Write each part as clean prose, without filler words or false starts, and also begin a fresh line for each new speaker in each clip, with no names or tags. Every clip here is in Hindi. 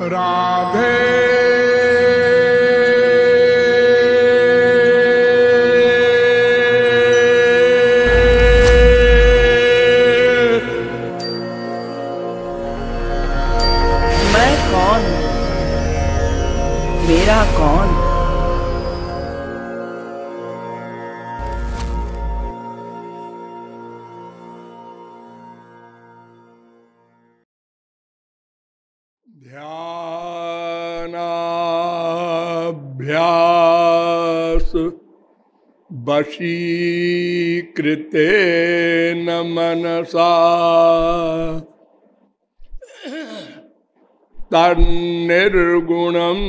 राधे
मैं कौन, मेरा कौन।
ध्यानाभ्यास वशीकृतेन मनसा तन्निर्गुणं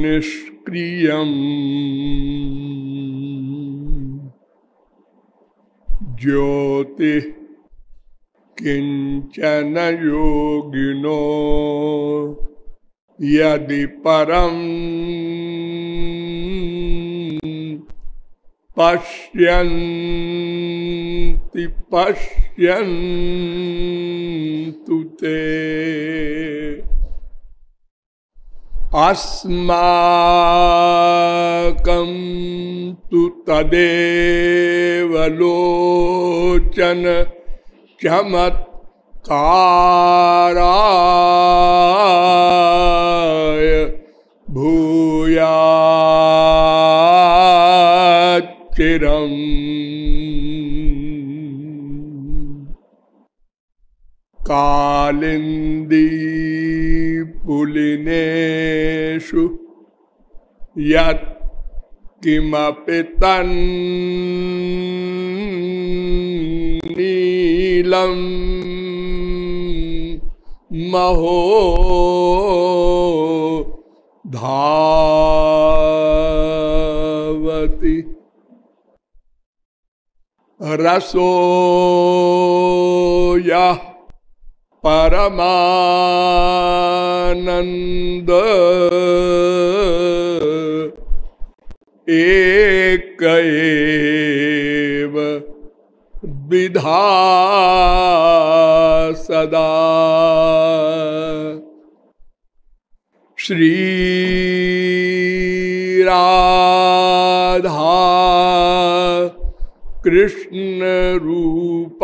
निष्क्रियम् ज्योति किंचन योगिनो यदि परम पश्यन्ति पश्यन्तु ते अस्माकं तु तदेव लोचन चमत्काराय भूयाच्चिरम् कालिंदी पुलिनेषु यत् किमपि तन्नीलं महो धावति रसो यः परमानंद एक एव विधा सदा श्री राधा कृष्ण रूपाभ्याम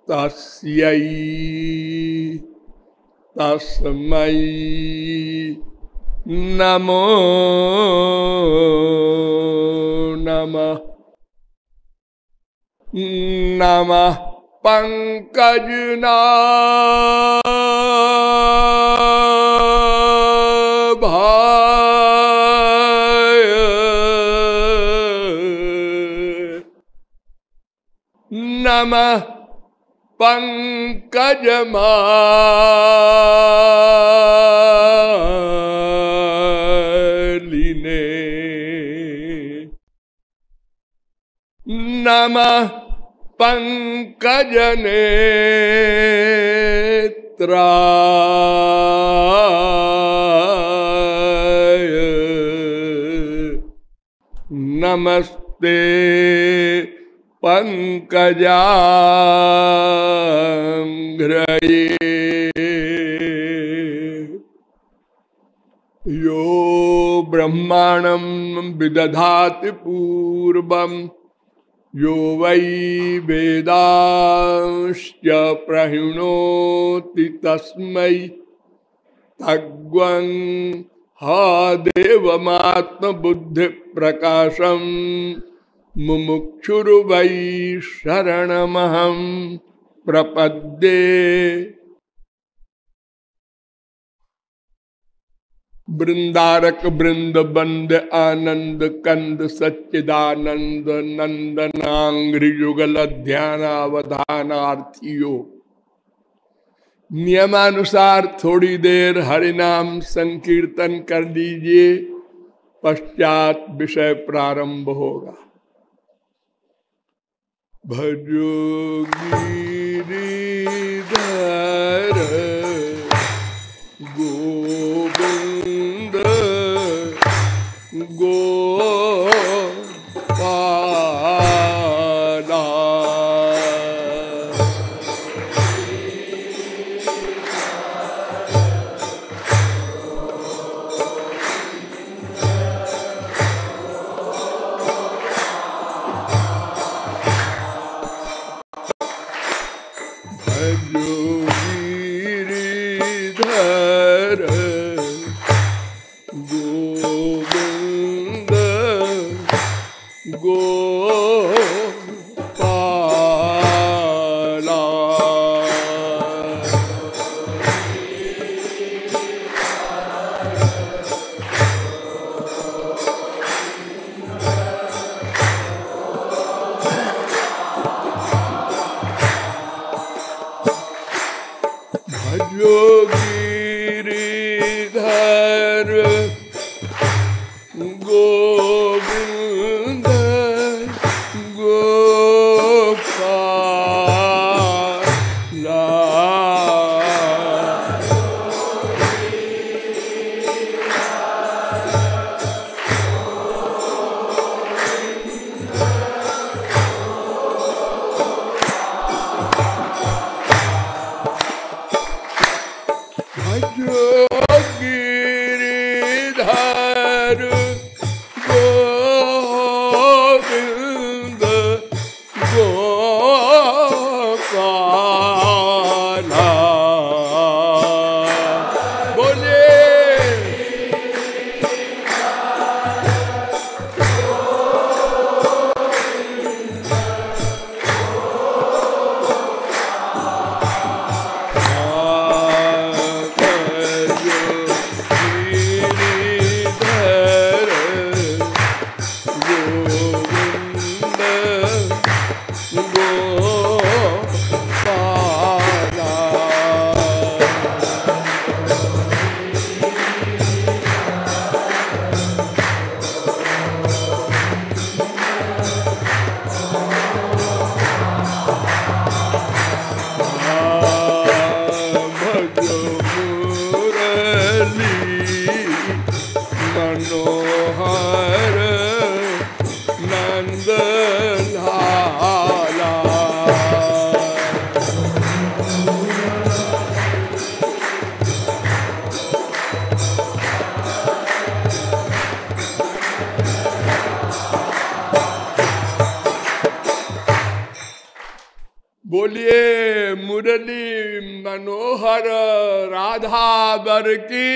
तस्यै तस्मै नमो नमः। नमः पंकजनाभाय नमः पंकजमालिने नमः पंकजनेत्राय नमस्ते पंकजांघ्रये यो ब्रह्माणं विदधाति पूर्वं यो वै वेदांश्च प्रहिणोति तस्मै तद्वं हा देवमात्मबुद्धिप्रकाशं मुमुक्षुर्वै शरणमहं प्रपद्ये। वृंदारक वृंद बंद आनंद कंद सच्चिदानंद नंदनांग्रि युगल ध्यानावधानार्थियों नियमानुसार थोड़ी देर हरिनाम संकीर्तन कर लीजिए, पश्चात विषय प्रारंभ होगा। भजो गिरिधर गोविंद गोविंद गोविंद गोपाला। भजो गिरिधर गोविंद गोपाला। भजो गिरिधर गोविंद गोपाला। बोले मनोहर नंद लाला। बोलिए मुरली मनोहर राधा बर की।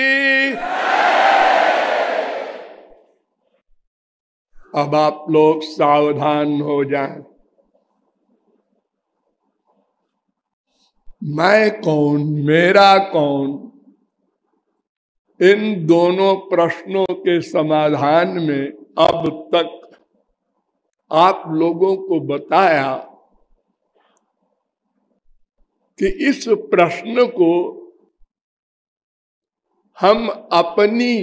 अब आप लोग सावधान हो जाएं। मैं कौन, मेरा कौन, इन दोनों प्रश्नों के समाधान में अब तक आप लोगों को बताया कि इस प्रश्न को हम अपनी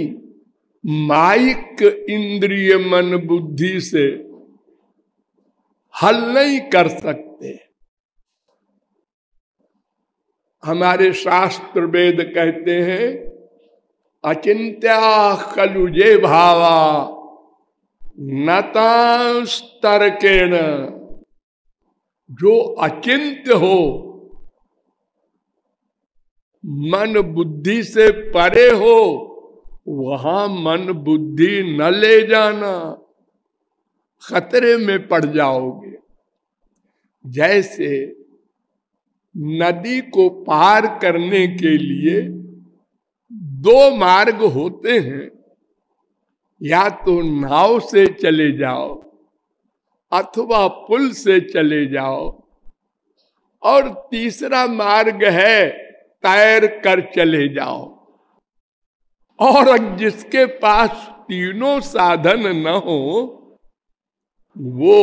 माइक इंद्रिय मन बुद्धि से हल नहीं कर सकते। हमारे शास्त्र वेद कहते हैं अचिंत्या खलुजे भावा नतांस्तर्केण। जो अचिंत्य हो, मन बुद्धि से परे हो, वहां मन बुद्धि न ले जाना, खतरे में पड़ जाओगे। जैसे नदी को पार करने के लिए दो मार्ग होते हैं, या तो नाव से चले जाओ अथवा पुल से चले जाओ, और तीसरा मार्ग है तैर कर चले जाओ। और जिसके पास तीनों साधन न हो, वो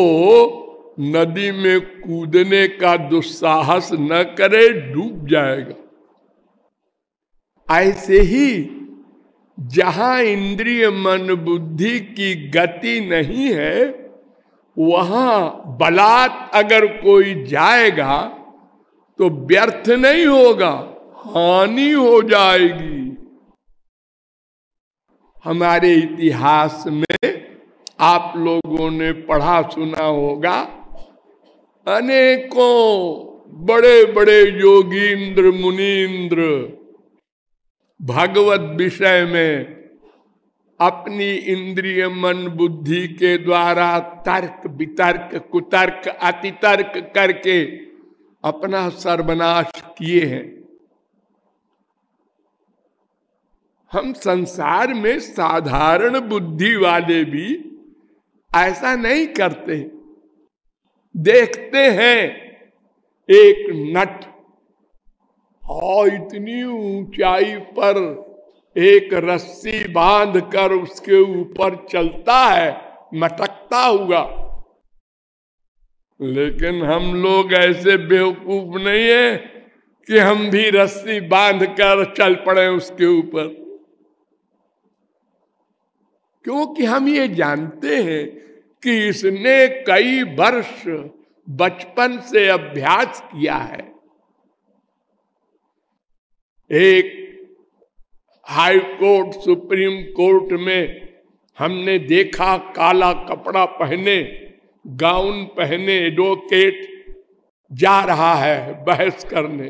नदी में कूदने का दुस्साहस न करे, डूब जाएगा। ऐसे ही जहां इंद्रिय मन बुद्धि की गति नहीं है, वहां बलात् अगर कोई जाएगा तो व्यर्थ नहीं होगा, हानि हो जाएगी। हमारे इतिहास में आप लोगों ने पढ़ा सुना होगा, अनेकों बड़े बड़े योगींद्र मुनींद्र भगवत विषय में अपनी इंद्रिय मन बुद्धि के द्वारा तर्क वितर्क कुतर्क अतितर्क करके अपना सर्वनाश किए हैं। हम संसार में साधारण बुद्धि वाले भी ऐसा नहीं करते। देखते हैं एक नट इतनी ऊंचाई पर एक रस्सी बांधकर उसके ऊपर चलता है मटकता हुआ, लेकिन हम लोग ऐसे बेवकूफ नहीं है कि हम भी रस्सी बांधकर चल पड़े उसके ऊपर, क्योंकि हम ये जानते हैं कि इसने कई वर्ष बचपन से अभ्यास किया है। एक हाई कोर्ट सुप्रीम कोर्ट में हमने देखा काला कपड़ा पहने गाउन पहने एडवोकेट जा रहा है बहस करने।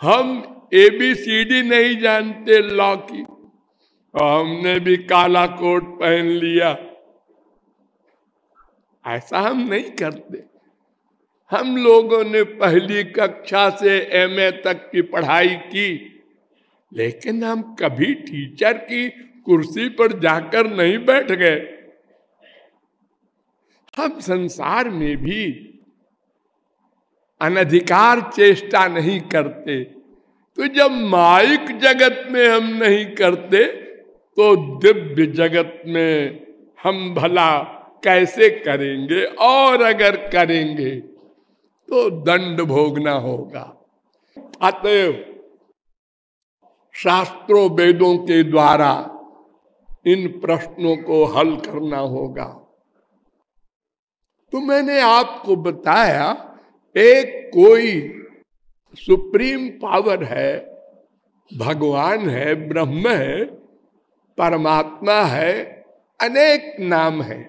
हम ABCD नहीं जानते लॉ की, हमने भी काला कोट पहन लिया। ऐसा हम नहीं करते। हम लोगों ने पहली कक्षा से MA तक की पढ़ाई की, लेकिन हम कभी टीचर की कुर्सी पर जाकर नहीं बैठ गए। हम संसार में भी अनधिकार चेष्टा नहीं करते, तो जब माइक जगत में हम नहीं करते तो दिव्य जगत में हम भला कैसे करेंगे, और अगर करेंगे तो दंड भोगना होगा। अतएव शास्त्रों वेदों के द्वारा इन प्रश्नों को हल करना होगा। तो मैंने आपको बताया एक कोई सुप्रीम पावर है, भगवान है, ब्रह्म है, परमात्मा है, अनेक नाम है।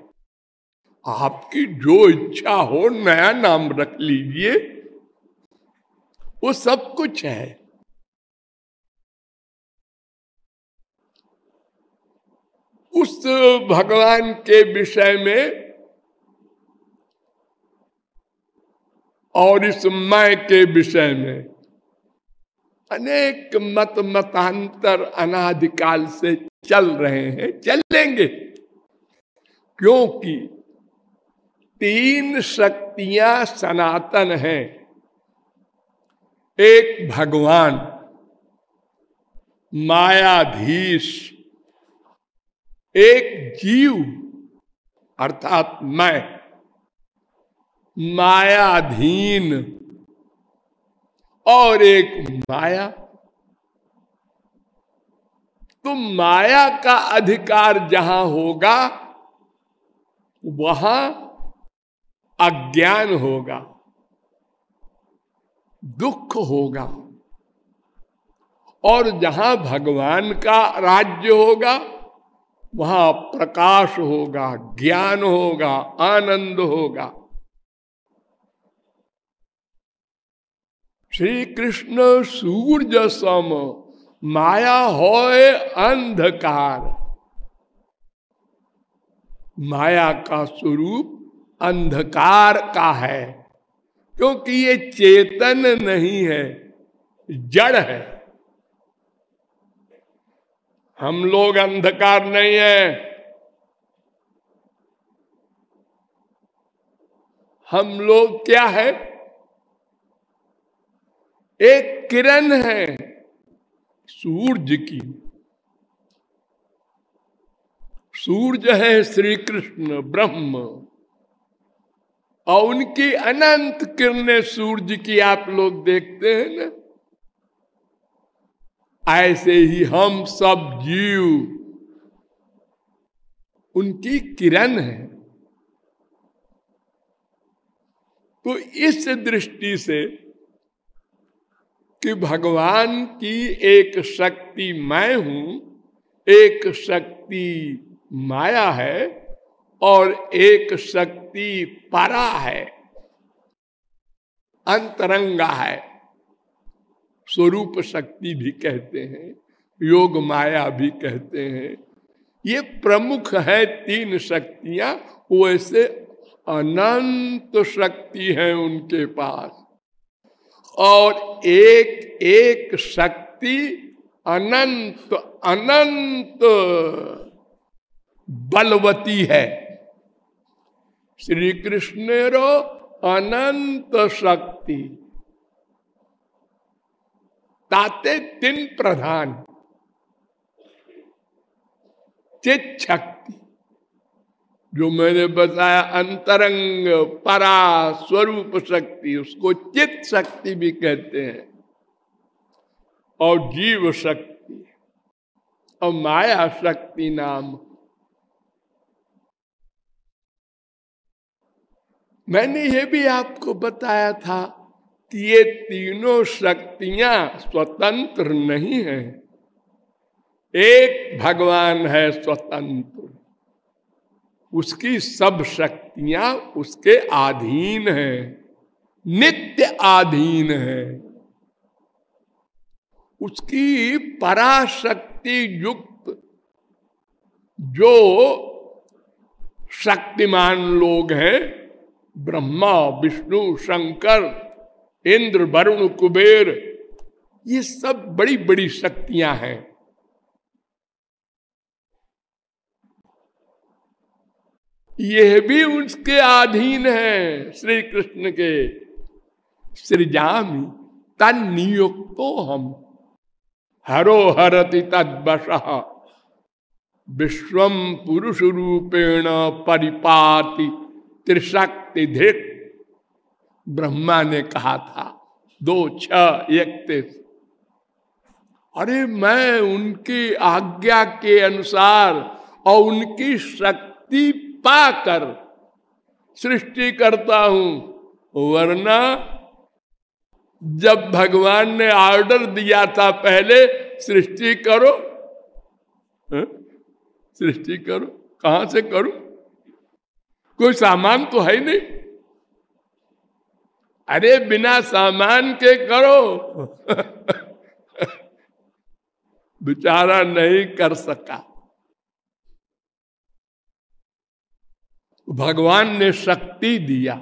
आपकी जो इच्छा हो नया नाम रख लीजिए, वो सब कुछ है। उस भगवान के विषय में और इस मैं के विषय में अनेक मतांतर अनादिकाल से चल रहे हैं, चलेंगे, क्योंकि 3 शक्तियां सनातन हैं। एक भगवान मायाधीश, एक जीव अर्थात मैं मायाधीन, और एक माया। तो माया का अधिकार जहां होगा वहां अज्ञान होगा, दुख होगा, और जहां भगवान का राज्य होगा वहां प्रकाश होगा, ज्ञान होगा, आनंद होगा। श्री कृष्ण सूर्य सम माया होए अंधकार। माया का स्वरूप अंधकार का है, क्योंकि ये चेतन नहीं है, जड़ है। हम लोग अंधकार नहीं है, हम लोग क्या है? एक किरण है सूरज की। सूर्य है श्री कृष्ण ब्रह्म, और उनकी अनंत किरणें सूर्य की आप लोग देखते हैं ना। ऐसे ही हम सब जीव उनकी किरण है। तो इस दृष्टि से कि भगवान की एक शक्ति मैं हूं, एक शक्ति माया है, और एक शक्ति परा है, अंतरंगा है। स्वरूप शक्ति भी कहते हैं, योग माया भी कहते हैं। ये प्रमुख है 3 शक्तियां, वैसे अनंत शक्ति है उनके पास, और एक एक शक्ति अनंत अनंत बलवती है। श्री कृष्णेरो अनंत शक्ति ताते तीन प्रधान। चित शक्ति जो मैंने बताया, अंतरंग परा स्वरूप शक्ति, उसको चित शक्ति भी कहते हैं, और जीव शक्ति और माया शक्ति नाम। मैंने ये भी आपको बताया था कि ये तीनों शक्तियां स्वतंत्र नहीं हैं, एक भगवान है स्वतंत्र, उसकी सब शक्तियां उसके अधीन हैं, नित्य अधीन है। उसकी पराशक्ति युक्त जो शक्तिमान लोग हैं, ब्रह्मा विष्णु शंकर इंद्र वरुण कुबेर, ये सब बड़ी बड़ी शक्तियां हैं। यह भी उसके अधीन है श्री कृष्ण के। सृजामि तन्नियुक्तो हम हरो हरति तद्वशः विश्वम पुरुष रूपेण परिपाति त्रिशक्ति धृत। ब्रह्मा ने कहा था 2:6:31। अरे मैं उनकी आज्ञा के अनुसार और उनकी शक्ति पाकर सृष्टि करता हूं, वरना जब भगवान ने ऑर्डर दिया था पहले सृष्टि करो, सृष्टि करो, कहां से करूं? कोई सामान तो है नहीं। अरे बिना सामान के करो बेचारा नहीं कर सका। भगवान ने शक्ति दिया।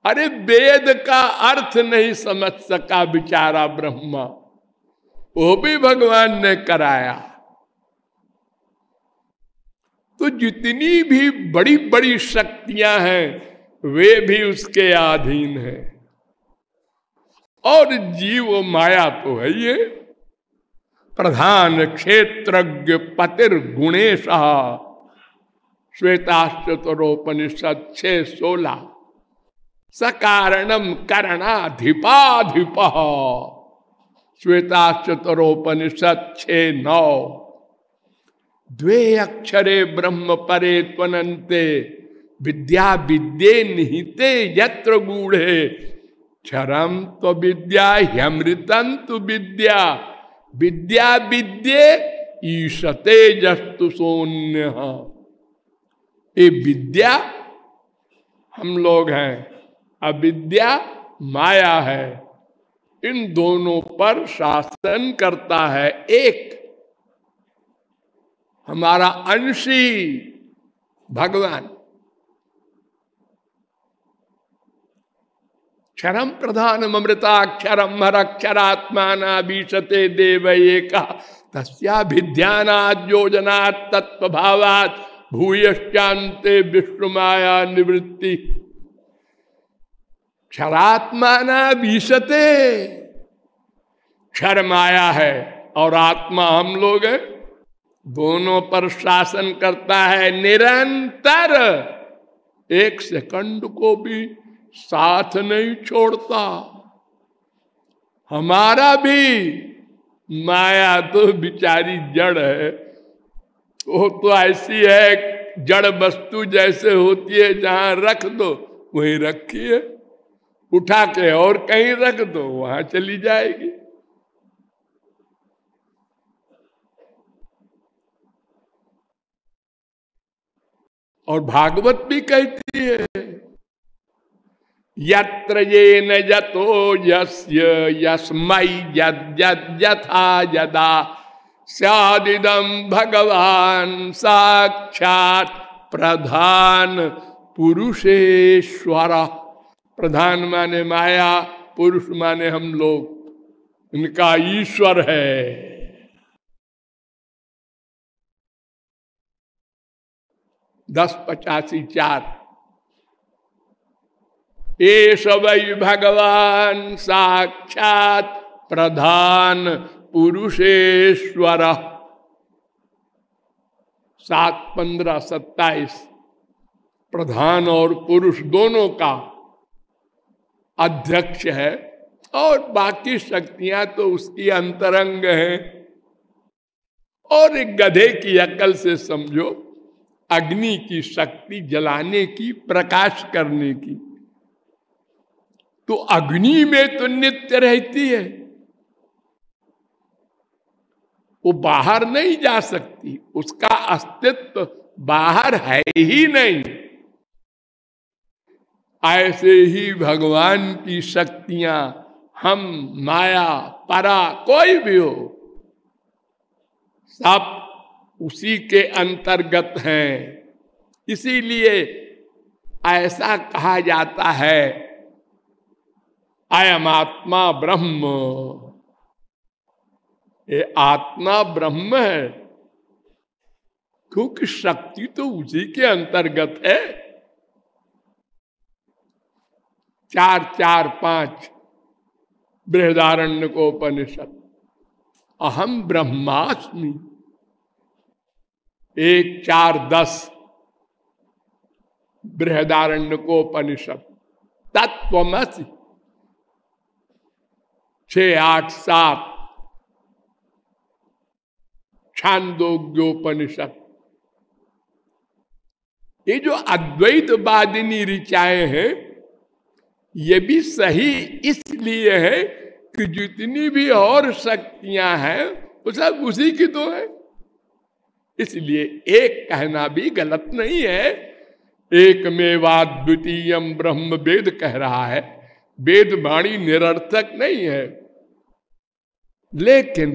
अरे वेद का अर्थ नहीं समझ सका बेचारा ब्रह्मा, वो भी भगवान ने कराया। तो जितनी भी बड़ी बड़ी शक्तियां हैं वे भी उसके अधीन हैं। और जीव माया तो है ये। प्रधान क्षेत्रज्ञ पतिर गुणेश श्वेताश्चतरोपनिषद 6:16। सकारणम करणाधिपाधिप श्वेताश्चतरोपनिषद 6:9। द्वे अक्षरे ब्रह्म परे त्वनन्ते विद्या विद्ये निहिते यत्र गूढ़े क्षरम तो विद्या ह्यमृतं तु विद्या विद्या विद्ये ईशते जस्तु शून्य। ये विद्या हम लोग हैं, अविद्या माया है। इन दोनों पर शासन करता है एक हमारा अंशी भगवान। क्षरम प्रधानम अमृताक्षरम हरक्षरात्माना बीशते देव एका तस्याभिध्यानात् योजनात् तत्वभावात् भूयश्चान्ते विष्णु माया निवृत्ति। क्षरात्माना बीशते, क्षर माया है और आत्मा हम लोग हैं, दोनों पर शासन करता है निरंतर। एक सेकंड को भी साथ नहीं छोड़ता। हमारा भी माया तो बिचारी जड़ है, वो तो ऐसी है जड़ वस्तु जैसे होती है, जहां रख दो वहीं रखी है, उठा के और कहीं रख दो वहां चली जाएगी। और भागवत भी कहती है यत्र येन यतो यस्य यस्मै यद्यथा यदा स्यादिदं भगवान साक्षात् प्रधान पुरुषेश्वर। प्रधान माने माया, पुरुष माने हम लोग, इनका ईश्वर है। 1085-4 एष वै भगवान साक्षात प्रधान पुरुषेश्वर। 7-15-27 प्रधान और पुरुष दोनों का अध्यक्ष है और बाकी शक्तियां तो उसकी अंतरंग हैं। और एक गधे की अकल से समझो, अग्नि की शक्ति जलाने की, प्रकाश करने की, तो अग्नि में तो नित्य रहती है, वो बाहर नहीं जा सकती, उसका अस्तित्व बाहर है ही नहीं। ऐसे ही भगवान की शक्तियां, हम, माया, परा, कोई भी हो, सब उसी के अंतर्गत हैं। इसीलिए ऐसा कहा जाता है, अयम आत्मा ब्रह्म, ये आत्मा ब्रह्म है, क्योंकि शक्ति तो उसी के अंतर्गत है। 4-4-5 बृहदारण्यकोपनिषद, अहम ब्रह्मास्मि। 1-4-10 बृहदारण्यकोपनिषद, तत्त्वमसि। 6-8-7 छांदोग्योपनिषद। ये जो अद्वैतवादिनी ऋचाएं हैं, ये भी सही इसलिए है कि जितनी भी और शक्तियां हैं वो सब उसी की तो है। इसलिए एक कहना भी गलत नहीं है। एकमेवाद्वितीयम ब्रह्म वेद कह रहा है, वेद वाणी निरर्थक नहीं है। लेकिन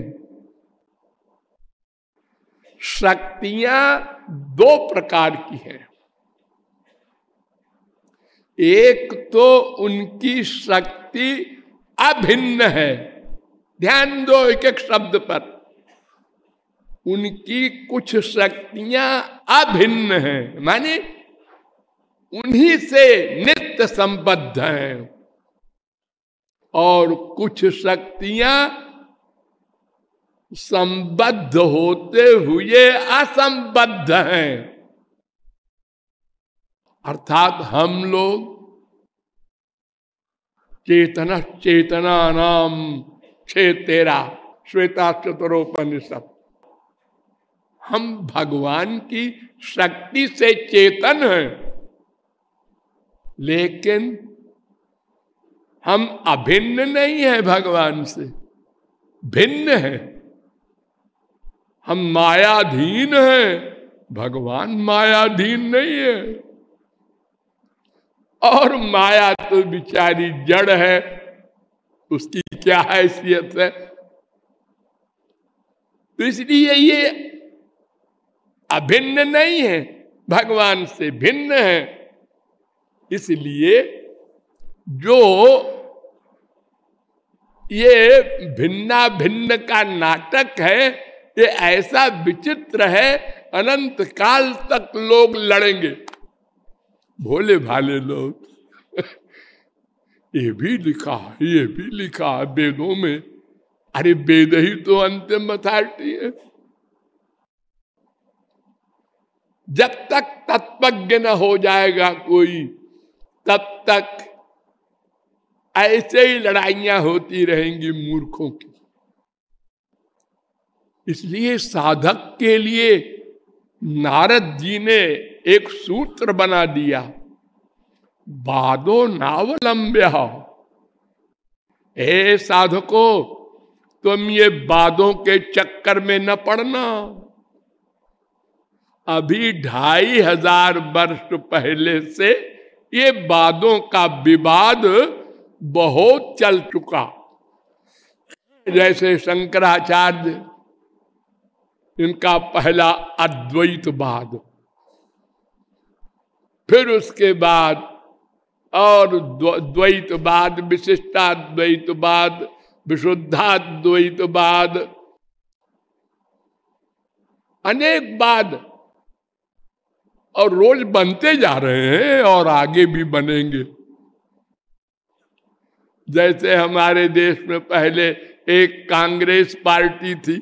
शक्तियां दो प्रकार की हैं। एक तो उनकी शक्ति अभिन्न है, ध्यान दो एक एक शब्द पर। उनकी कुछ शक्तियां अभिन्न हैं, माने उन्हीं से नित्य संबद्ध हैं, और कुछ शक्तियां संबद्ध होते हुए असंबद्ध हैं। अर्थात हम लोग चेतना नाम 6-13 श्वेता चतुरोपनिषद, हम भगवान की शक्ति से चेतन हैं, लेकिन हम अभिन्न नहीं है, भगवान से भिन्न है। हम मायाधीन हैं, भगवान मायाधीन नहीं है। और माया तो बिचारी जड़ है, उसकी क्या हैसियत है। तो इसलिए ये अभिन्न नहीं है, भगवान से भिन्न है। इसलिए जो ये भिन्ना भिन्न का नाटक है, ये ऐसा विचित्र है, अनंत काल तक लोग लड़ेंगे, भोले भाले लोग। ये भी लिखा है, ये भी लिखा है वेदों में। अरे वेद ही तो अंतिम अथॉरिटी है। जब तक तत्वज्ञ न हो जाएगा कोई, तब तक ऐसे ही लड़ाइयां होती रहेंगी मूर्खों की। इसलिए साधक के लिए नारद जी ने एक सूत्र बना दिया, बादो नावलंब्य। हे साधको, तुम ये बादों के चक्कर में न पड़ना। अभी 2500 वर्ष पहले से ये बादों का विवाद बहुत चल चुका। जैसे शंकराचार्य, इनका पहला अद्वैतवाद, फिर उसके बाद और द्वैतवाद, विशिष्टाद्वैतवाद, विशुद्धाद्वैतवाद, अनेक बाद, और रोज बनते जा रहे हैं और आगे भी बनेंगे। जैसे हमारे देश में पहले एक कांग्रेस पार्टी थी,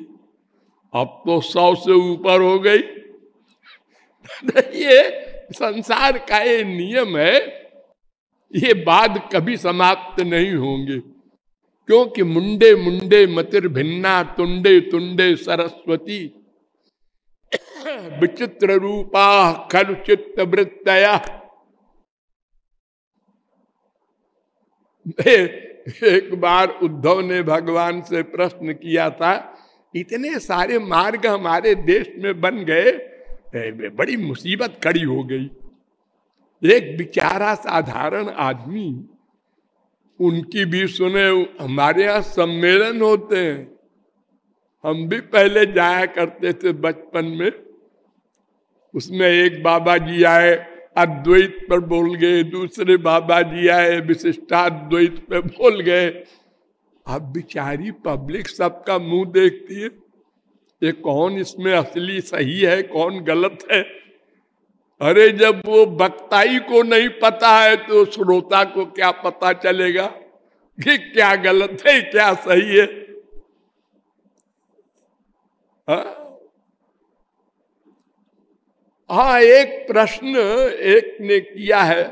अब तो 100 से ऊपर हो गई। ये संसार का ये नियम है, ये बाद कभी समाप्त नहीं होंगे, क्योंकि मुंडे मुंडे मतिर भिन्ना तुंडे तुंडे सरस्वती विचित्र रूपा खलु चित्त वृत्तया। एक बार उद्धव ने भगवान से प्रश्न किया था, इतने सारे मार्ग हमारे देश में बन गए, बड़ी मुसीबत खड़ी हो गई। एक बेचारा साधारण आदमी, उनकी भी सुने। हमारे यहाँ सम्मेलन होते हैं, हम भी पहले जाया करते थे बचपन में। उसमें एक बाबा जी आए, अद्वैत पर बोल गए, दूसरे बाबा जी आए, विशिष्टाद्वैत पे बोल गए। अब बेचारी पब्लिक सबका मुंह देखती है, ये कौन इसमें असली सही है, कौन गलत है। अरे जब वो वक्ताई को नहीं पता है तो श्रोता को क्या पता चलेगा कि क्या गलत है क्या सही है। हाँ, एक प्रश्न एक ने किया है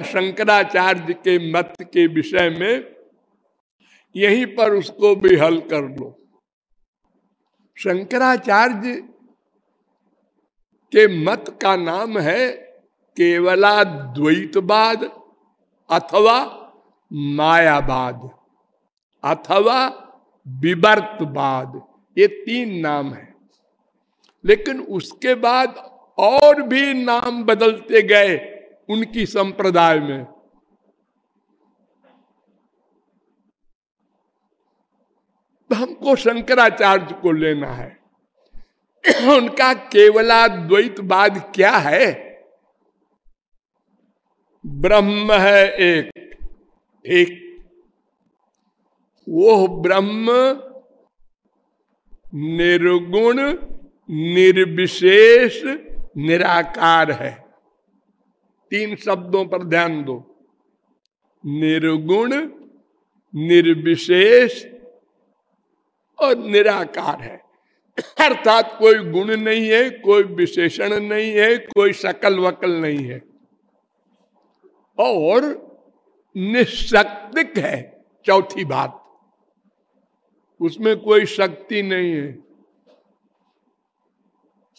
शंकराचार्य के मत के विषय में, यहीं पर उसको भी हल कर लो। शंकराचार्य के मत का नाम है केवलाद्वैतवाद अथवा मायावाद अथवा विवर्तवाद, ये 3 नाम है। लेकिन उसके बाद और भी नाम बदलते गए उनकी संप्रदाय में। तो हमको शंकराचार्य को लेना है। उनका केवलाद्वैतवाद क्या है? ब्रह्म है एक, वो ब्रह्म निर्गुण निर्विशेष निराकार है। 3 शब्दों पर ध्यान दो, निर्गुण निर्विशेष और निराकार है। अर्थात कोई गुण नहीं है, कोई विशेषण नहीं है, कोई शकल वकल नहीं है, और निशक्तिक है। चौथी बात, उसमें कोई शक्ति नहीं है,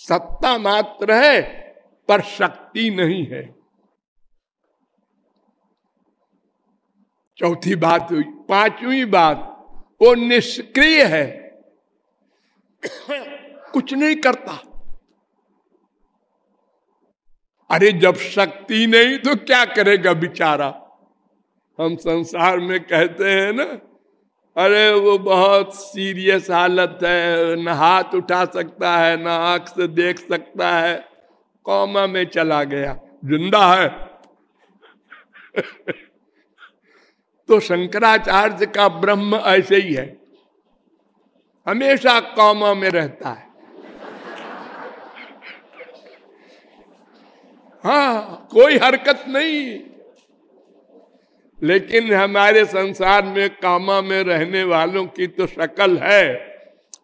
सत्ता मात्र है पर शक्ति नहीं है। चौथी बात हुई। 5वीं बात, वो निष्क्रिय है, कुछ नहीं करता। अरे जब शक्ति नहीं तो क्या करेगा बेचारा। हम संसार में कहते हैं ना, अरे वो बहुत सीरियस हालत है, न हाथ उठा सकता है, न आंख से देख सकता है, कोमा में चला गया, जिंदा है। तो शंकराचार्य का ब्रह्म ऐसे ही है, हमेशा कोमा में रहता है। हाँ, कोई हरकत नहीं। लेकिन हमारे संसार में कामा में रहने वालों की तो शक्ल है,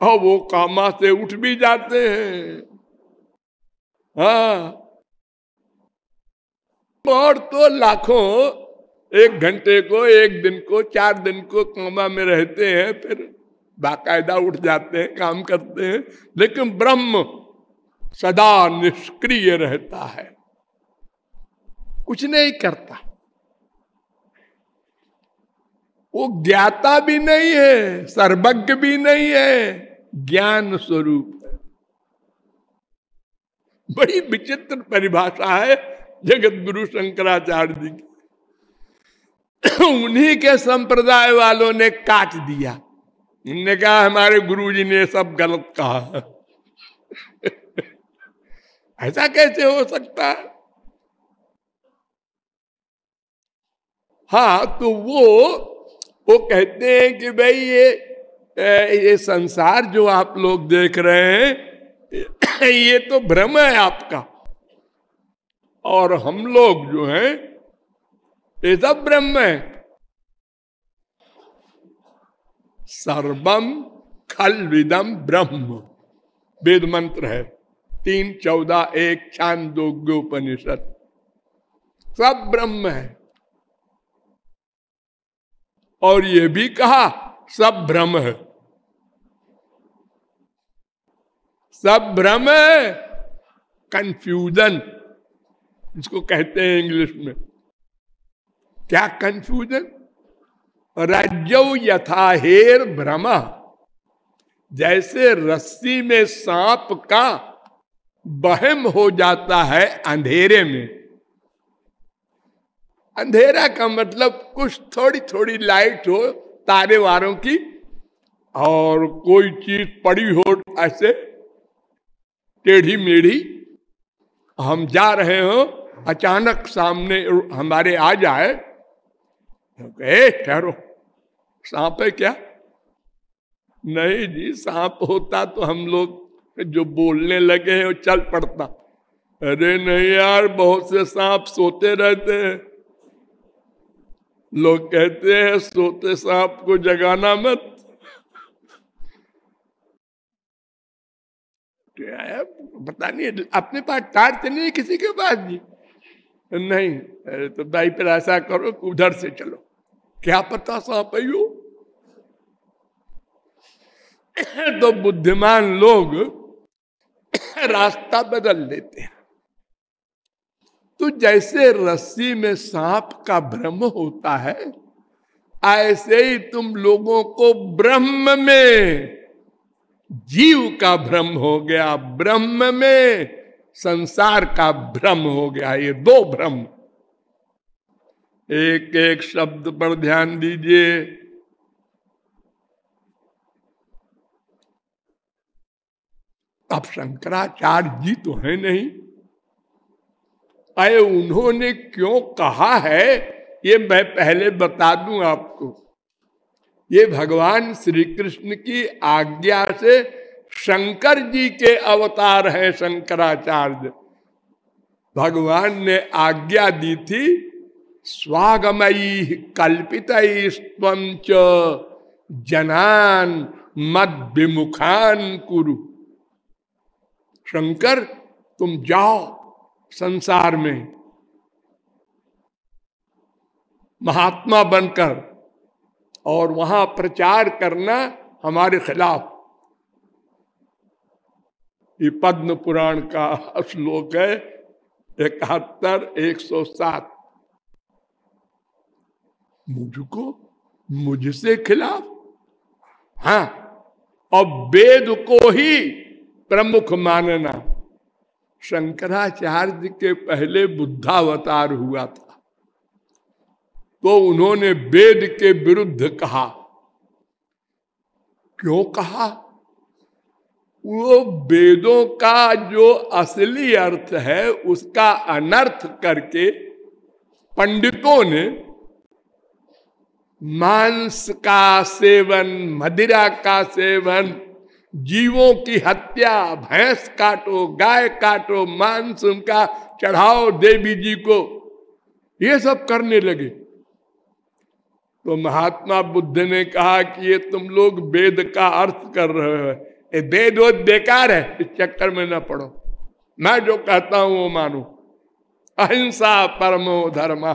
और वो कामा से उठ भी जाते हैं। हाँ, और तो लाखों 1 घंटे को, 1 दिन को, 4 दिन को कामा में रहते हैं, फिर बाकायदा उठ जाते हैं, काम करते हैं। लेकिन ब्रह्म सदा निष्क्रिय रहता है, कुछ नहीं करता। वो ज्ञाता भी नहीं है, सर्वज्ञ भी नहीं है, ज्ञान स्वरूप है। बड़ी विचित्र परिभाषा है जगत गुरु शंकराचार्य जी की। उन्हीं के संप्रदाय वालों ने काट दिया, उन्होंने कहा हमारे गुरु जी ने सब गलत कहा। ऐसा कैसे हो सकता है? हाँ, तो वो वो कहते हैं कि भाई ये संसार जो आप लोग देख रहे हैं ये तो भ्रम है आपका, और हम लोग जो हैं ये सब ब्रह्म है। सर्वम खल्विदम ब्रह्म वेद मंत्र है 3:14 छांदोग्य उपनिषद। सब ब्रह्म है। और ये भी कहा सब भ्रम है, सब भ्रम है, कंफ्यूजन इसको कहते हैं इंग्लिश में। क्या कंफ्यूजन? राज्यो यथा हेर भ्रम, जैसे रस्सी में सांप का वहम हो जाता है अंधेरे में। अंधेरा का मतलब कुछ थोड़ी थोड़ी लाइट हो तारे वारों की, और कोई चीज पड़ी हो ऐसे टेढ़ी मेढ़ी, हम जा रहे हो अचानक सामने हमारे आ जाए, ठहरो सांप है क्या? नहीं जी, सांप होता तो हम लोग जो बोलने लगे हैं वो चल पड़ता। अरे नहीं यार, बहुत से सांप सोते रहते हैं। लोग कहते हैं सोते सांप को जगाना मत। पता नहीं अपने पास टार्च नहीं है किसी के पास जी? नहीं, अरे तो भाई फिर ऐसा करो उधर से चलो, क्या पता सांप है यो। तो बुद्धिमान लोग रास्ता बदल लेते हैं। तो जैसे रस्सी में सांप का भ्रम होता है, ऐसे ही तुम लोगों को ब्रह्म में जीव का भ्रम हो गया, ब्रह्म में संसार का भ्रम हो गया। ये दो भ्रम। एक एक शब्द पर ध्यान दीजिए। अब शंकराचार्य जी तो है नहीं, अरे उन्होंने क्यों कहा है ये मैं पहले बता दूं आपको। ये भगवान श्री कृष्ण की आज्ञा से शंकर जी के अवतार हैं शंकराचार्य। भगवान ने आज्ञा दी थी, स्वागमयी कल्पितैः त्वं च जनान मद विमुखान कुरु। शंकर तुम जाओ संसार में महात्मा बनकर और वहां प्रचार करना हमारे खिलाफ। ये पद्म पुराण का श्लोक है 71-107। मुझको मुझसे खिलाफ? हाँ, और वेद को ही प्रमुख मानना। शंकराचार्य के पहले बुद्धावतार हुआ था तो उन्होंने वेद के विरुद्ध कहा। क्यों कहा? वो वेदों का जो असली अर्थ है उसका अनर्थ करके पंडितों ने मांस का सेवन, मदिरा का सेवन, जीवों की हत्या, भैंस काटो, गाय काटो, मांस उनका चढ़ाओ देवी जी को, ये सब करने लगे। तो महात्मा बुद्ध ने कहा कि ये तुम लोग वेद का अर्थ कर रहे हो, ये वेद बेकार है, इस चक्कर में न पड़ो। मैं जो कहता हूं वो मानो। अहिंसा परमो धर्म।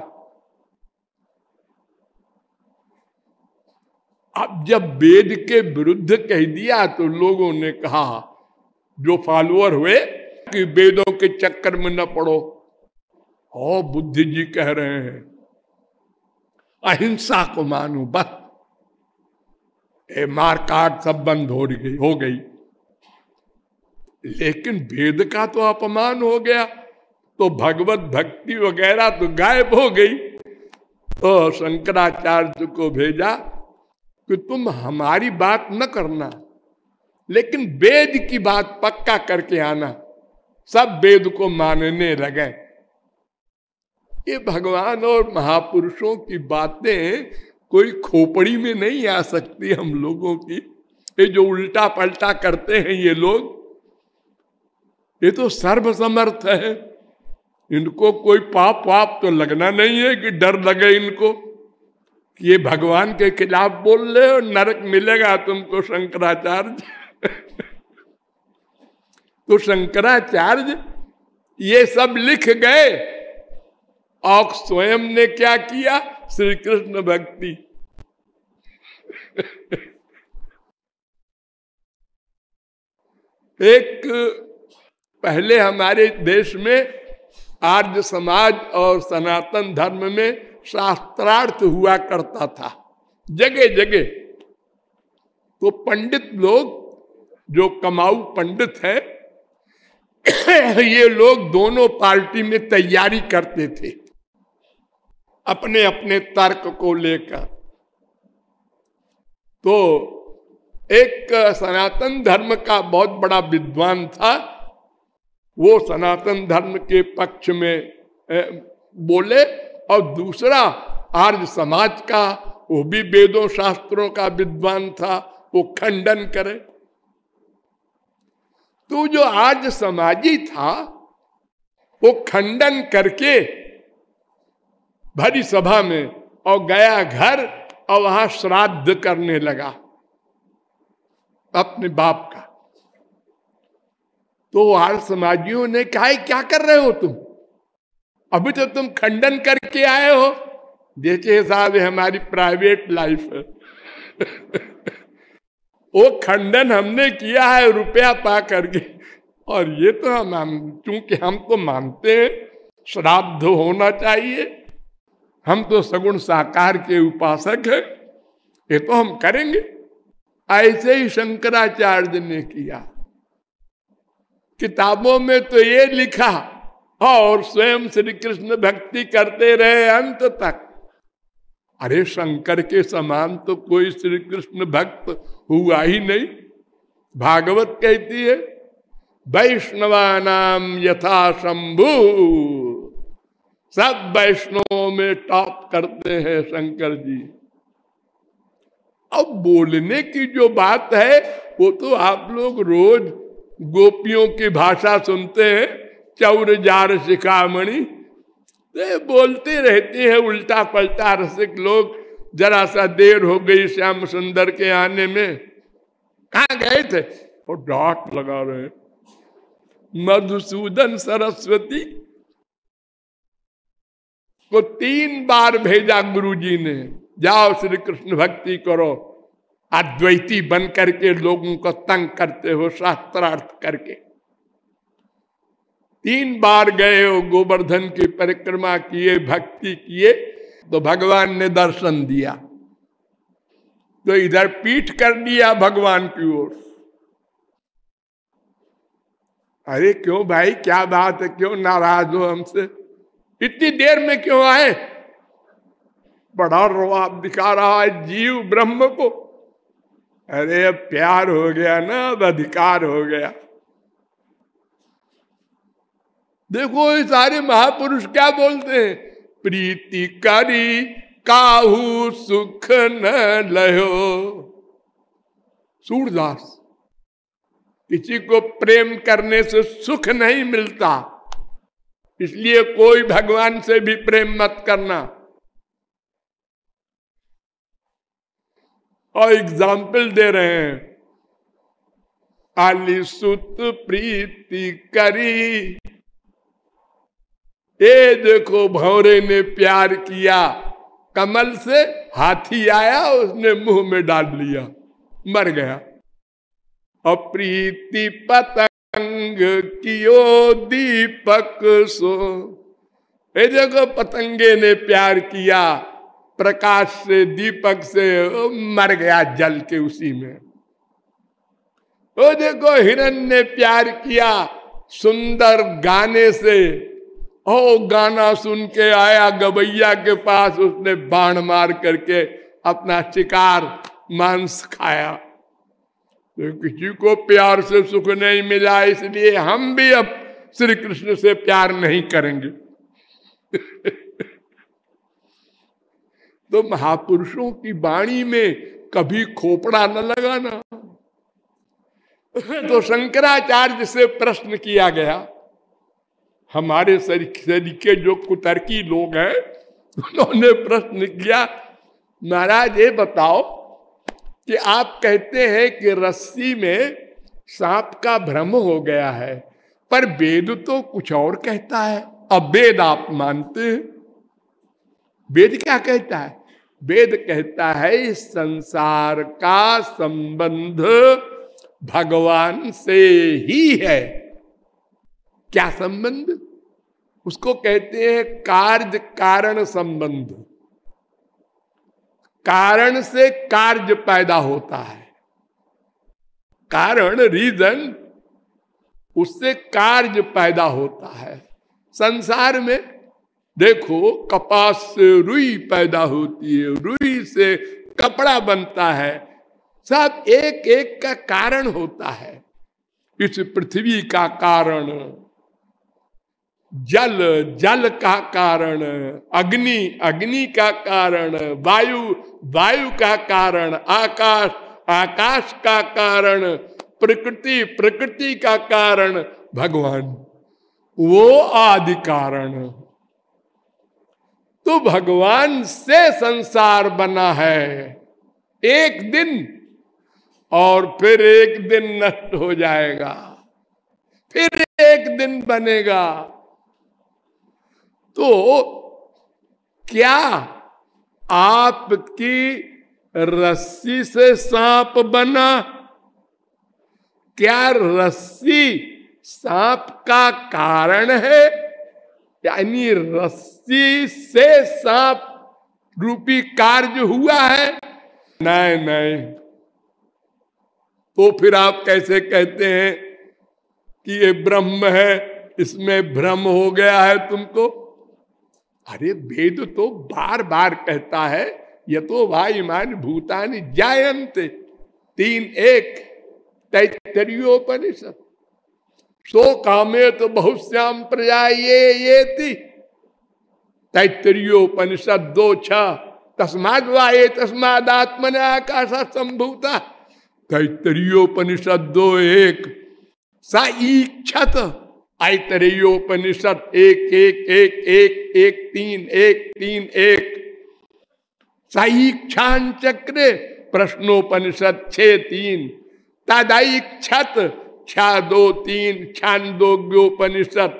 अब जब वेद के विरुद्ध कह दिया तो लोगों ने कहा, जो फॉलोअर हुए, कि वेदों के चक्कर में न पड़ो। ओ बुद्ध जी कह रहे हैं अहिंसा को मानो, बस मार काट सब बंद हो गई। लेकिन वेद का तो अपमान हो गया, तो भगवत भक्ति वगैरह तो गायब हो गई। तो शंकराचार्य को भेजा कि तुम हमारी बात न करना, लेकिन वेद की बात पक्का करके आना। सब वेद को मानने लगे। ये भगवान और महापुरुषों की बातें कोई खोपड़ी में नहीं आ सकती हम लोगों की। ये जो उल्टा पलटा करते हैं ये लोग, ये तो सर्वसमर्थ है, इनको कोई पाप वाप तो लगना नहीं है कि डर लगे इनको कि ये भगवान के खिलाफ बोल रहे हो, नरक मिलेगा तुमको शंकराचार्य। तो शंकराचार्य ये सब लिख गए और स्वयं ने क्या किया? श्री कृष्ण भक्ति। एक पहले हमारे देश में आर्य समाज और सनातन धर्म में शास्त्रार्थ हुआ करता था जगह जगह। तो पंडित लोग जो कमाऊ पंडित है ये लोग दोनों पार्टी में तैयारी करते थे अपने अपने तर्क को लेकर। तो एक सनातन धर्म का बहुत बड़ा विद्वान था, वो सनातन धर्म के पक्ष में बोले, और दूसरा आर्य समाज का, वो भी वेदों शास्त्रों का विद्वान था, वो खंडन करे। तो जो आर्य समाजी था वो खंडन करके भरी सभा में और गया घर और वहां श्राद्ध करने लगा अपने बाप का। तो आर्य समाजियों ने कहा क्या कर रहे हो तुम, अभी तो तुम खंडन करके आए हो। देखिए साहब हमारी प्राइवेट लाइफ है। वो खंडन हमने किया है रुपया पा करके, और ये तो हम चूंकि हम तो मानते हैं श्राद्ध होना चाहिए, हम तो सगुण साकार के उपासक हैं, ये तो हम करेंगे। ऐसे ही शंकराचार्य ने किया। किताबों में तो ये लिखा और स्वयं श्री कृष्ण भक्ति करते रहे अंत तक। अरे शंकर के समान तो कोई श्री कृष्ण भक्त हुआ ही नहीं। भागवत कहती है वैष्णवानाम यथा शंभु, सब वैष्णवों में टॉप करते हैं शंकर जी। अब बोलने की जो बात है वो तो आप लोग रोज गोपियों की भाषा सुनते हैं, चौर जार शिखामणि, तो बोलते रहते हैं उल्टा पलटा रसिक लोग। जरा सा देर हो गई श्याम सुंदर के आने में, कहाँ गए थे? और डांट लगा रहे। मधुसूदन सरस्वती को 3 बार भेजा गुरुजी ने, जाओ श्री कृष्ण भक्ति करो, अद्वैती बन करके लोगों को तंग करते हो शास्त्रार्थ करके। 3 बार गए हो, गोवर्धन की परिक्रमा किए, भक्ति किए, तो भगवान ने दर्शन दिया, तो इधर पीठ कर दिया भगवान की ओर। अरे क्यों भाई, क्या बात है, क्यों नाराज हो हमसे, इतनी देर में क्यों आए? बड़ा रोआब दिखा रहा है जीव ब्रह्म को। अरे अब प्यार हो गया ना, अब अधिकार हो गया। देखो ये सारे महापुरुष क्या बोलते हैं, प्रीति करी काहू सुख न लयो। सूरदास, किसी को प्रेम करने से सुख नहीं मिलता, इसलिए कोई भगवान से भी प्रेम मत करना। और एग्जाम्पल दे रहे हैं, आली सुत प्रीति करी। ये देखो भौरे ने प्यार किया, कमल से हाथी आया, उसने मुंह में डाल लिया, मर गया। और प्रीति पतंग कियो दीपक सो। ये देखो पतंगे ने प्यार किया, प्रकाश से, दीपक से, मर गया जल के उसी में। वो देखो हिरण ने प्यार किया सुंदर गाने से, ओ गाना सुन के आया गवैया के पास, उसने बाण मार करके अपना शिकार मांस खाया। तो किसी को प्यार से सुख नहीं मिला, इसलिए हम भी अब श्री कृष्ण से प्यार नहीं करेंगे। तो महापुरुषों की वाणी में कभी खोपड़ा न लगाना। तो शंकराचार्य से प्रश्न किया गया, हमारे शरीर के जो कुतर्की लोग हैं उन्होंने प्रश्न किया, महाराज ये बताओ कि आप कहते हैं कि रस्सी में सांप का भ्रम हो गया है, पर वेद तो कुछ और कहता है। अब वेद आप मानते हैं, वेद क्या कहता है? वेद कहता है इस संसार का संबंध भगवान से ही है। क्या संबंध? उसको कहते हैं कार्य कारण संबंध। कारण से कार्य पैदा होता है, कारण रीजन, उससे कार्य पैदा होता है। संसार में देखो, कपास से रुई पैदा होती है, रुई से कपड़ा बनता है, सब एक एक का कारण होता है। इस पृथ्वी का कारण जल, जल का कारण अग्नि, अग्नि का कारण वायु, वायु का कारण आकाश, आकाश का कारण प्रकृति, प्रकृति का कारण भगवान, वो आदि कारण। तो भगवान से संसार बना है एक दिन, और फिर एक दिन नष्ट हो जाएगा, फिर एक दिन बनेगा। तो क्या आपकी रस्सी से सांप बना? क्या रस्सी सांप का कारण है? यानी रस्सी से सांप रूपी कार्य हुआ है? नहीं नहीं। तो फिर आप कैसे कहते हैं कि ये ब्रह्म है, इसमें भ्रम हो गया है तुमको? अरे वेद तो बार बार कहता है, ये तो वायुमान भूतानि जायन्ते, 3:1 तैत्तरीयोपनिषद। सो कामे तो बहुश्याम प्रजा ये थी, तैत्तरीयोपनिषद 2:6। तस्माद् वा ये तस्माद् आत्मने आकाशात् सम्भूता, तैत्तरीयोपनिषद 2:1। सा ईक्षत, ऐतरेयोपनिषद 1:1:1:1:3:1:3:1। साईक्षान चक्रे प्रश्नोपनिषद 6:3। तदैक्षत 6:2:3 छांदोग्योपनिषद।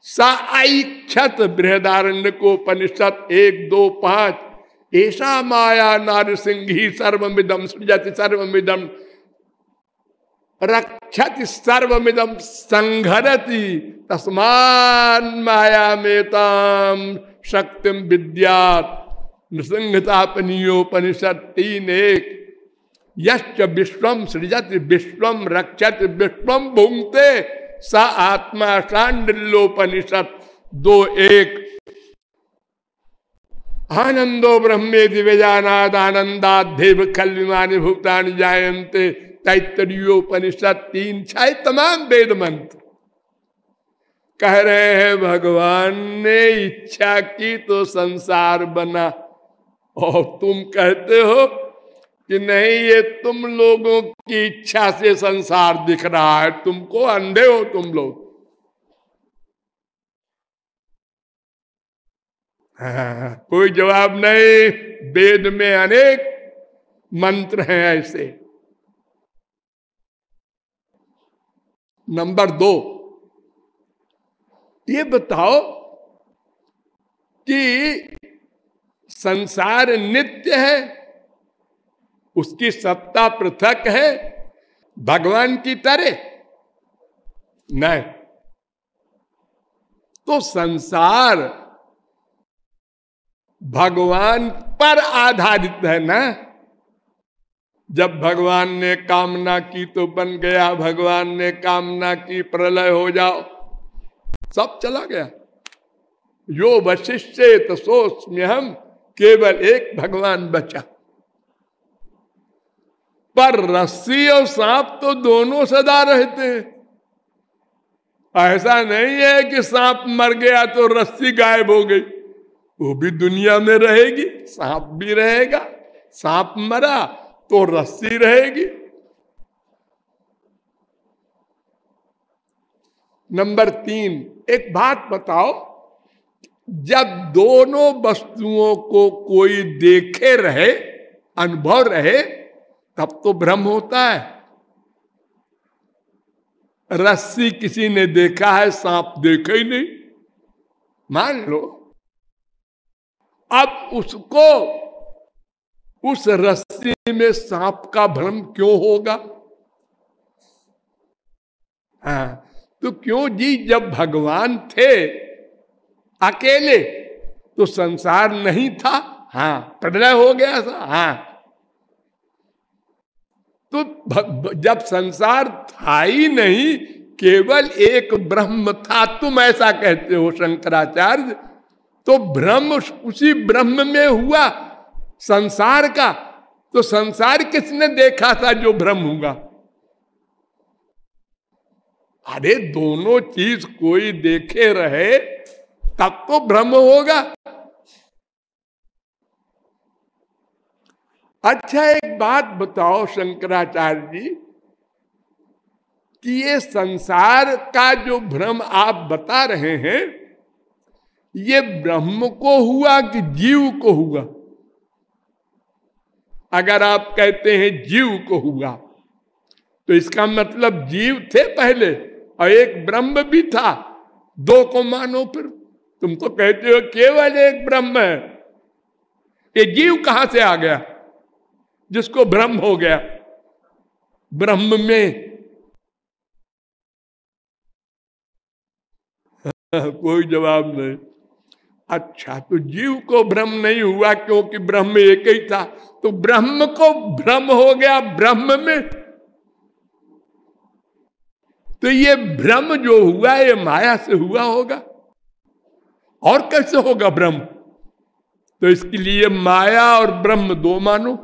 साईक्षत बृहदारण्यकोपनिषद 1:2:5। ऐसा माया नारसिंही सर्वमिदं सृजति सर्वमिदं रक्षति सर्वमिदं संघरति, तस्मान् मायामेतां शक्तिं विद्यात्। नृसिंहतापनीयोपनिषद 3:1। यश्च विश्वं सृजति विश्वं रक्षति विश्वं भुंक्ते स आत्मा। शाण्डिल्योपनिषद 2:1। आनंदो ब्रह्मेति व्यजानाद् आनंदाद्धेव खल्विमानि भूतानि जायन्ते, तैत्तरीयोपनिषद 3:6। तमाम वेद मंत्र कह रहे हैं भगवान ने इच्छा की तो संसार बना, और तुम कहते हो कि नहीं, ये तुम लोगों की इच्छा से संसार दिख रहा है, तुमको अंधे हो तुम लोग। कोई जवाब नहीं। वेद में अनेक मंत्र हैं ऐसे। नंबर 2, ये बताओ कि संसार नित्य है, उसकी सत्ता पृथक है भगवान की तरह? नहीं। तो संसार भगवान पर आधारित है ना। जब भगवान ने कामना की तो बन गया, भगवान ने कामना की प्रलय हो जाओ, सब चला गया। यो वशिष्ठेत सोऽस्म्यहम्, केवल एक भगवान बचा। पर रस्सी और सांप तो दोनों सदा रहते हैं। ऐसा नहीं है कि सांप मर गया तो रस्सी गायब हो गई। वो भी दुनिया में रहेगी, सांप भी रहेगा, सांप मरा तो रस्सी रहेगी। नंबर 3, एक बात बताओ, जब दोनों वस्तुओं को कोई देखे रहे, अनुभव रहे, तब तो भ्रम होता है। रस्सी किसी ने देखा है, सांप देखा ही नहीं, मान लो। अब उसको उस रस्सी में सांप का भ्रम क्यों होगा? हाँ, तो क्यों जी, जब भगवान थे अकेले तो संसार नहीं था। हाँ, प्रलय हो गया था। हाँ, तो जब संसार था ही नहीं, केवल एक ब्रह्म था, तुम ऐसा कहते हो शंकराचार्य, तो भ्रम उसी ब्रह्म में हुआ संसार का। तो संसार किसने देखा था जो भ्रम हुआ? अरे दोनों चीज कोई देखे रहे तब तो भ्रम होगा। अच्छा, एक बात बताओ शंकराचार्य जी, कि ये संसार का जो भ्रम आप बता रहे हैं, ये ब्रह्म को हुआ कि जीव को हुआ? अगर आप कहते हैं जीव को हुआ, तो इसका मतलब जीव थे पहले और एक ब्रह्म भी था। दो को मानो फिर। तुम तो कहते हो केवल एक ब्रह्म है, ये जीव कहां से आ गया जिसको भ्रम हो गया? ब्रह्म में कोई जवाब नहीं। अच्छा, तो जीव को भ्रम नहीं हुआ क्योंकि ब्रह्म एक ही था, तो ब्रह्म को भ्रम हो गया ब्रह्म में। तो ये भ्रम जो हुआ ये माया से हुआ होगा, और कैसे होगा भ्रम? तो इसके लिए माया और ब्रह्म दो मानो।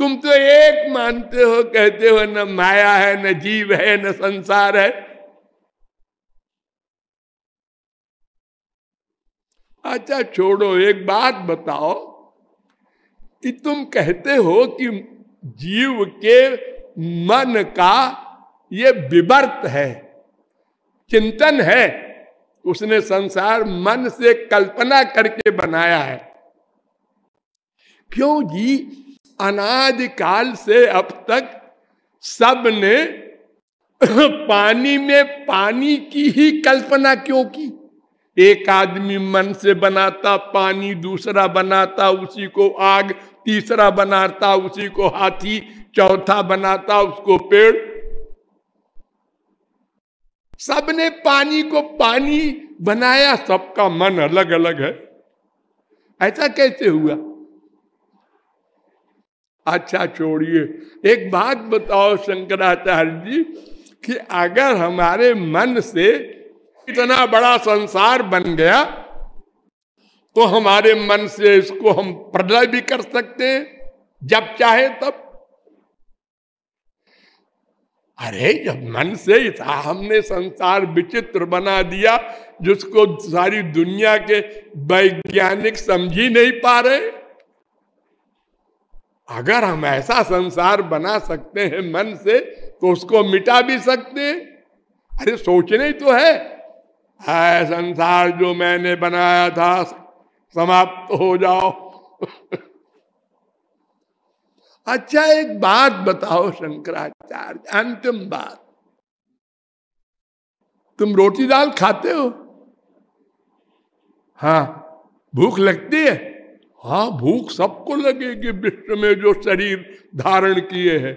तुम तो एक मानते हो, कहते हो न माया है, न जीव है, न संसार है। अच्छा छोड़ो, एक बात बताओ कि तुम कहते हो कि जीव के मन का ये विवर्त है, चिंतन है, उसने संसार मन से कल्पना करके बनाया है। क्यों जी? अनादिकाल से अब तक सबने पानी में पानी की ही कल्पना क्यों की? एक आदमी मन से बनाता पानी, दूसरा बनाता उसी को आग, तीसरा बनाता उसी को हाथी, चौथा बनाता उसको पेड़। सबने पानी को पानी बनाया, सबका मन अलग अलग है। ऐसा कैसे हुआ? अच्छा छोड़िए, एक बात बताओ शंकराचार्य जी, कि अगर हमारे मन से इतना बड़ा संसार बन गया, तो हमारे मन से इसको हम प्रलय भी कर सकते हैं जब चाहे तब। अरे जब मन से हमने संसार विचित्र बना दिया, जिसको सारी दुनिया के वैज्ञानिक समझ ही नहीं पा रहे। अगर हम ऐसा संसार बना सकते हैं मन से, तो उसको मिटा भी सकते हैं। अरे सोचने ही तो है संसार जो मैंने बनाया था समाप्त हो जाओ। अच्छा एक बात बताओ शंकराचार्य, अंतिम बात, तुम रोटी दाल खाते हो? हाँ, भूख लगती है? हाँ, भूख सबको लगेगी विश्व में जो शरीर धारण किए हैं।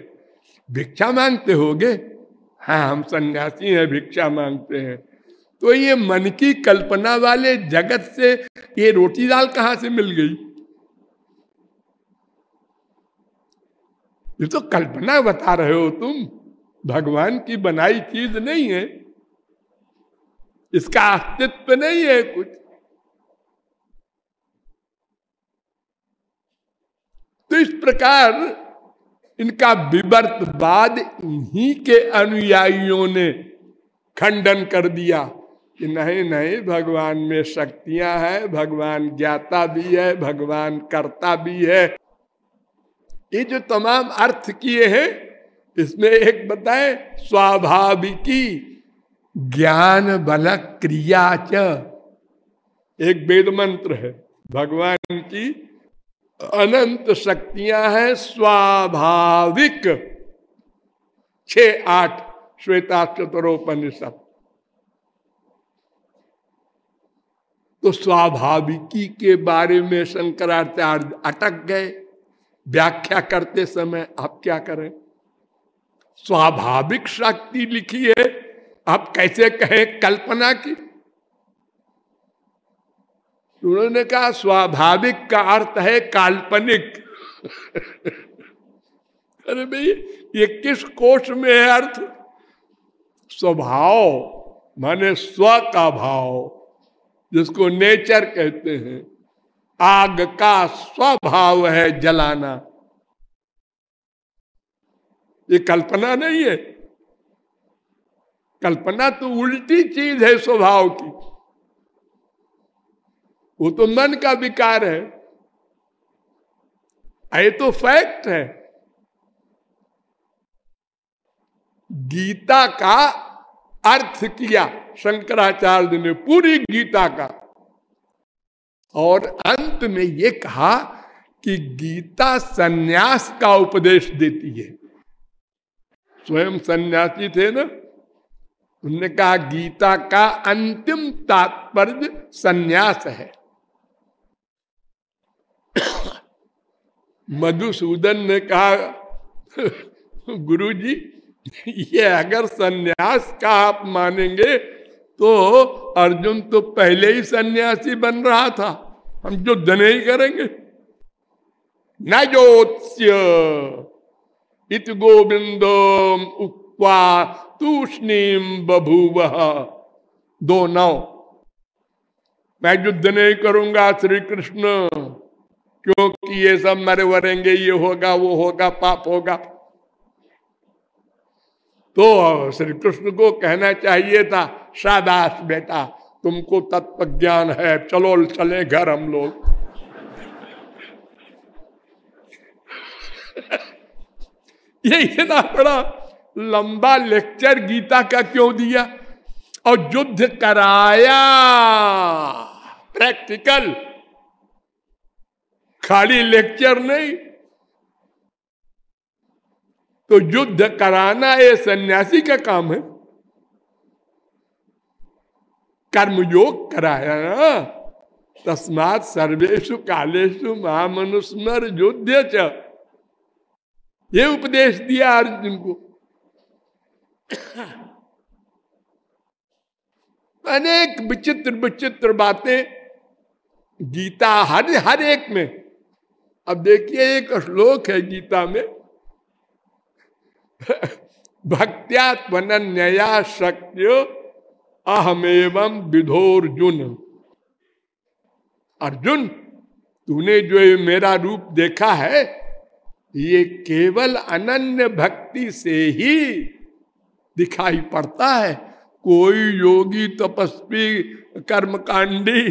भिक्षा मांगते होगे? हाँ, हम सन्यासी हैं, भिक्षा मांगते हैं। तो ये मन की कल्पना वाले जगत से ये रोटी दाल कहां से मिल गई? ये तो कल्पना बता रहे हो तुम, भगवान की बनाई चीज नहीं है, इसका अस्तित्व नहीं है कुछ। तो इस प्रकार इनका विवर्तवाद इन्हीं के अनुयायियों ने खंडन कर दिया। कि नहीं नहीं, भगवान में शक्तियां हैं, भगवान ज्ञाता भी है, भगवान कर्ता भी है। ये जो तमाम अर्थ किए हैं, इसमें एक बताए स्वाभाविकी ज्ञान बल क्रिया च, एक वेद मंत्र है। भगवान की अनंत शक्तियां हैं, स्वाभाविक 6-8 श्वेताक्षतरोपनिषद। तो स्वाभाविकी के बारे में शंकराचार्य अटक गए व्याख्या करते समय। आप क्या करें, स्वाभाविक शक्ति लिखी है, आप कैसे कहें कल्पना की। उन्होंने कहा स्वाभाविक का अर्थ है काल्पनिक। अरे भाई, ये किस कोश में है अर्थ? स्वभाव माने स्व का भाव, जिसको नेचर कहते हैं। आग का स्वभाव है जलाना, ये कल्पना नहीं है। कल्पना तो उल्टी चीज है स्वभाव की, वो तो मन का विकार है। ये तो फैक्ट है। गीता का अर्थ किया शंकराचार्य ने, पूरी गीता का, और अंत में ये कहा कि गीता सन्यास का उपदेश देती है। स्वयं सन्यासी थे ना, उन्होंने कहा गीता का अंतिम तात्पर्य सन्यास है। मधुसूदन ने कहा गुरुजी, ये अगर सन्यास का आप मानेंगे तो अर्जुन तो पहले ही सन्यासी बन रहा था, हम युद्ध नहीं करेंगे। न ज्योत्स्य इत गोविंदो उक्त्वा तूष्णीम बभूवः 2:9। मैं युद्ध नहीं करूंगा श्री कृष्ण, क्योंकि ये सब मरे वरेंगे, ये होगा वो होगा, पाप होगा। तो श्री कृष्ण को कहना चाहिए था शाबाश बेटा, तुमको तत्व ज्ञान है, चलो चले घर हम लोग। ये इतना बड़ा लंबा लेक्चर गीता का क्यों दिया, और युद्ध कराया प्रैक्टिकल, खाली लेक्चर नहीं। तो युद्ध कराना ये सन्यासी का काम है। कर्मयोग कराया ना, तस्मात् सर्वेषु कालेषु महामनुस्मर युद्ध च, ये उपदेश दिया अर्जुन को। अनेक विचित्र विचित्र बातें गीता हर एक में। अब देखिए, एक श्लोक है गीता में, भक्त्यात्मनन्यया शक्य अहमेवं विधोर्जुन। अर्जुन, तूने जो मेरा रूप देखा है, ये केवल अनन्य भक्ति से ही दिखाई पड़ता है। कोई योगी तपस्वी कर्मकांडी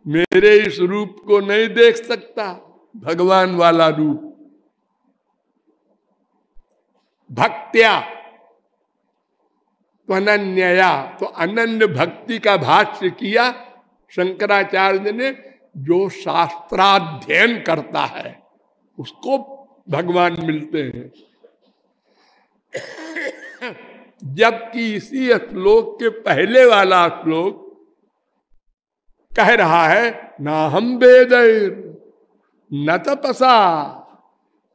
मेरे इस रूप को नहीं देख सकता, भगवान वाला रूप। भक्त्या तो अनन्यया, तो अनन्य भक्ति का भाष्य किया शंकराचार्य ने। जो शास्त्राध्ययन करता है उसको भगवान मिलते हैं। जबकि इसी श्लोक के पहले वाला श्लोक कह रहा है, ना हम वेदैर न तपसा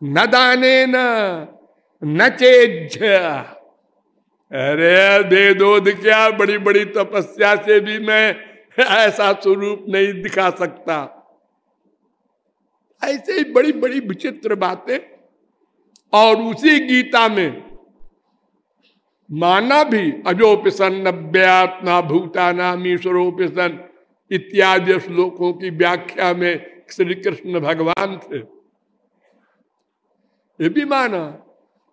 न दानेन न चेज्झ। अरे वेदोद क्या, बड़ी बड़ी तपस्या से भी मैं ऐसा स्वरूप नहीं दिखा सकता। ऐसे ही बड़ी बड़ी विचित्र बातें। और उसी गीता में माना भी, अजोपिसन नव्यात्मा भूतानाम ईश्वरोपिसन इत्यादि श्लोकों की व्याख्या में श्री कृष्ण भगवान थे। ये भी माना,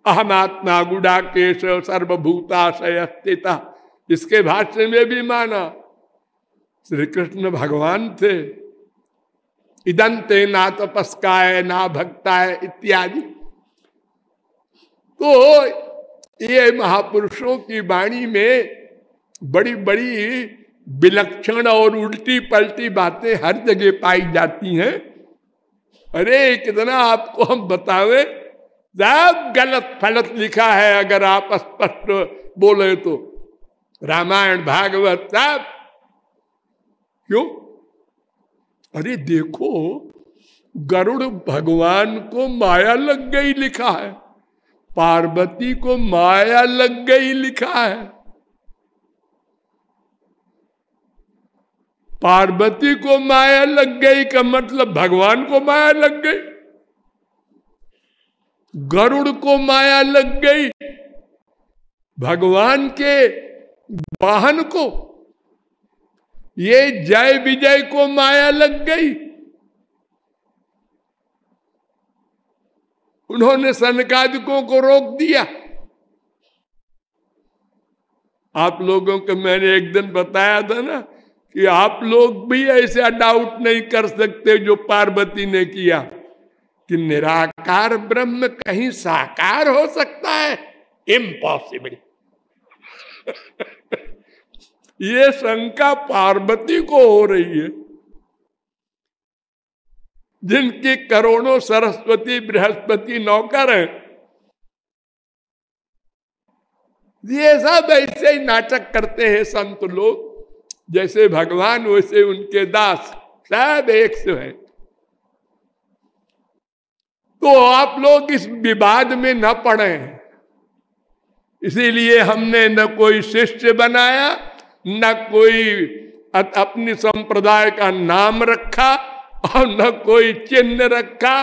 अहमात्मा गुडाकेश सर्वभूताशय स्थिता, इसके भाष्य में भी माना श्री कृष्ण भगवान थे। इदंते ना तपस्काय ना भक्ताय इत्यादि। तो ये महापुरुषों की वाणी में बड़ी बड़ी विलक्षण और उल्टी पलटी बातें हर जगह पाई जाती हैं। अरे कितना आपको हम बतावे, सब गलत फलत लिखा है अगर आप स्पष्ट बोले तो। रामायण भागवत सब क्यों? अरे देखो, गरुड़ भगवान को माया लग गई लिखा है, पार्वती को माया लग गई लिखा है। पार्वती को माया लग गई का मतलब भगवान को माया लग गई। गरुड़ को माया लग गई, भगवान के वाहन को, ये जय विजय को माया लग गई। उन्होंने सनकादिकों को रोक दिया। आप लोगों को मैंने एक दिन बताया था ना कि आप लोग भी ऐसा डाउट नहीं कर सकते जो पार्वती ने किया कि निराकार ब्रह्म कहीं साकार हो सकता है। इम्पॉसिबल। ये शंका पार्वती को हो रही है, जिनकी करोड़ों सरस्वती बृहस्पति नौकर हैं। ये सब ऐसे ही नाटक करते हैं संत लोग, जैसे भगवान वैसे उनके दास, सब एक से है। तो आप लोग इस विवाद में न पड़े, इसीलिए हमने न कोई शिष्य बनाया, न कोई अपनी संप्रदाय का नाम रखा और न कोई चिन्ह रखा।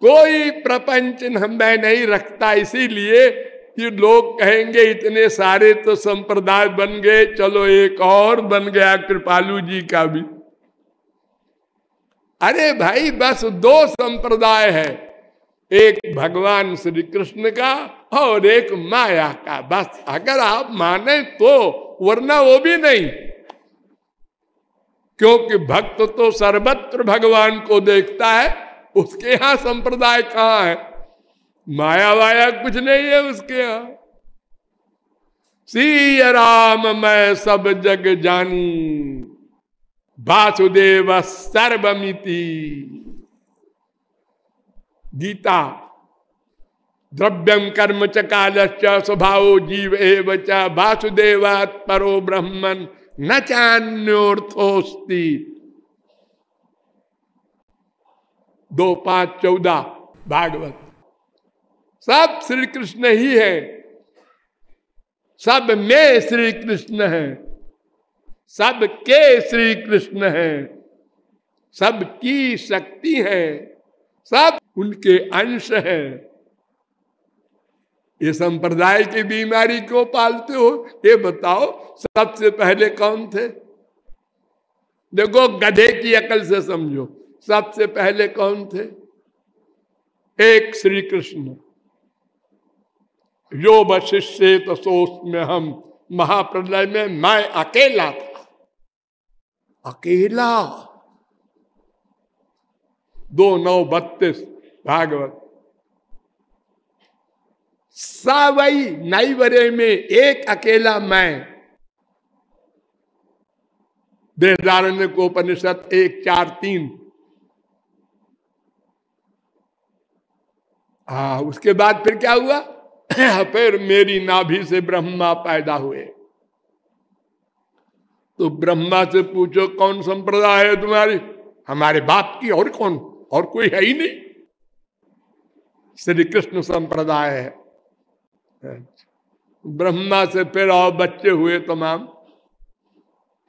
कोई प्रपंच मैं नहीं रखता, इसीलिए कि लोग कहेंगे इतने सारे तो संप्रदाय बन गए, चलो एक और बन गया कृपालु जी का भी। अरे भाई बस दो संप्रदाय है, एक भगवान श्री कृष्ण का और एक माया का, बस अगर आप माने तो, वरना वो भी नहीं। क्योंकि भक्त तो सर्वत्र भगवान को देखता है, उसके यहां संप्रदाय कहां है? माया वाया कुछ नहीं है उसके यहां। सिया राम मैं सब जग जानी, वासुदेव सर्वमिति। गीता। द्रव्यम कर्म च कालश्च स्वभावो जीव एव च वासुदेवात् परो ब्रह्मन् न चान्योर्थोस्ति। 2:5-14 भागवत। सब श्री कृष्ण ही है, सब में श्री कृष्ण है, सब के श्री कृष्ण है, सब की शक्ति है, सब उनके अंश है। ये संप्रदाय की बीमारी क्यों पालते हो? ये बताओ, सबसे पहले कौन थे? देखो गधे की अकल से समझो, सबसे पहले कौन थे? एक श्री कृष्ण। यो वशिष्य तसोस में हम, महाप्रलय में मैं अकेला था, अकेला। 2:9-32 भागवत। सावई नैवरे में एक अकेला मैं। बृहदारण्यकोपनिषद 1:4-3। उसके बाद फिर क्या हुआ? फिर मेरी नाभि से ब्रह्मा पैदा हुए। तो ब्रह्मा से पूछो कौन संप्रदाय है तुम्हारी? हमारे बाप की, और कौन? और कोई है ही नहीं। श्री कृष्ण संप्रदाय है। ब्रह्मा से फिर और बच्चे हुए तमाम,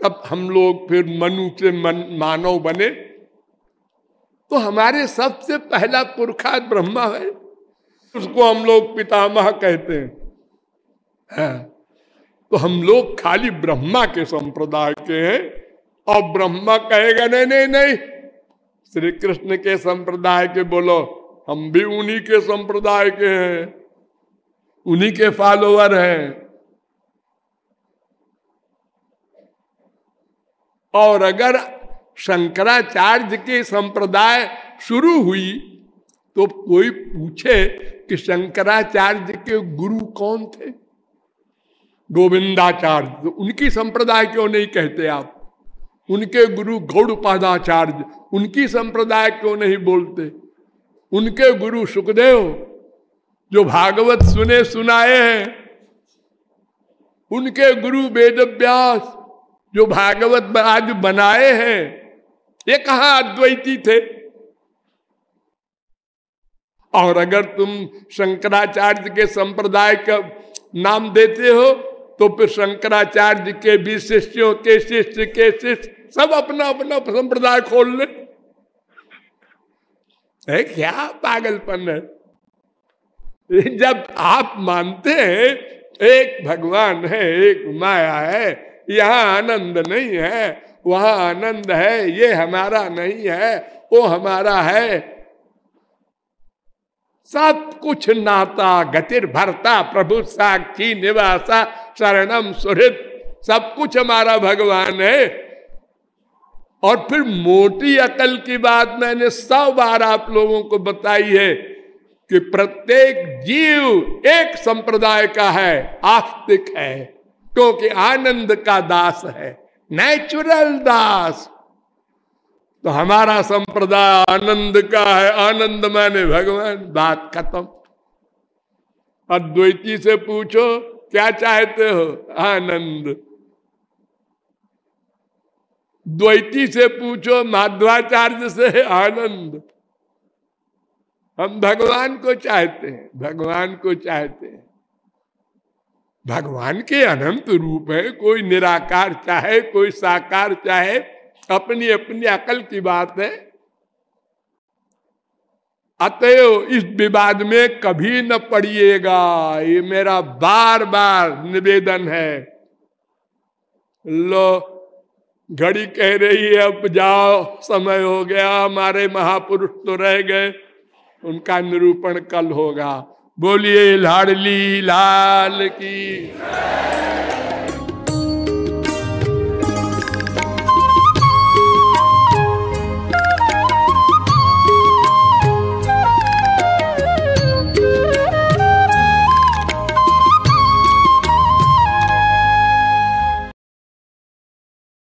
तब हम लोग फिर मनु से मानव बने। तो हमारे सबसे पहला पुरखा ब्रह्मा है, उसको हम लोग पितामह कहते हैं। तो हम लोग खाली ब्रह्मा के संप्रदाय के हैं। और ब्रह्मा कहेगा नहीं नहीं नहीं, श्री कृष्ण के संप्रदाय के बोलो, हम भी उन्हीं के संप्रदाय के हैं, उन्हीं के फॉलोअर हैं। और अगर शंकराचार्य के संप्रदाय शुरू हुई तो कोई पूछे कि शंकराचार्य के गुरु कौन थे? गोविंदाचार्य, तो उनकी संप्रदाय क्यों नहीं कहते आप? उनके गुरु गौड़पादाचार्य, उनकी संप्रदाय क्यों नहीं बोलते? उनके गुरु सुखदेव जो भागवत सुने सुनाए हैं, उनके गुरु वेदव्यास जो भागवत आज बनाए हैं, ये कहां अद्वैती थे? और अगर तुम शंकराचार्य के संप्रदाय का नाम देते हो तो फिर शंकराचार्य के भी शिष्यों के शिष्य के शिष्य सब अपना अपना संप्रदाय खोल ले। क्या पागलपन है? जब आप मानते हैं एक भगवान है, एक माया है, यहाँ आनंद नहीं है, वहां आनंद है, ये हमारा नहीं है, वो हमारा है, सब कुछ नाता गतिर भरता प्रभु साक्षी निवासा शरणम सुहृद, सब कुछ हमारा भगवान है। और फिर मोटी अकल की बात मैंने 100 बार आप लोगों को बताई है कि प्रत्येक जीव एक संप्रदाय का है, आस्तिक है, क्योंकि आनंद का दास है, नेचुरल दास। तो हमारा संप्रदाय आनंद का है, आनंद माने भगवान, बात खत्म। अद्वैती से पूछो क्या चाहते हो? आनंद। द्वैती से पूछो, माध्वाचार्य से, आनंद। हम भगवान को चाहते हैं, भगवान को चाहते हैं। भगवान के अनंत रूप है, कोई निराकार चाहे, कोई साकार चाहे, अपनी अपनी अकल की बात है। अतएव इस विवाद में कभी न पड़िएगा, ये मेरा बार बार निवेदन है। लो घड़ी कह रही है अब जाओ, समय हो गया, हमारे महापुरुष तो रह गए, उनका निरूपण कल होगा। बोलिए लाडली लाल की।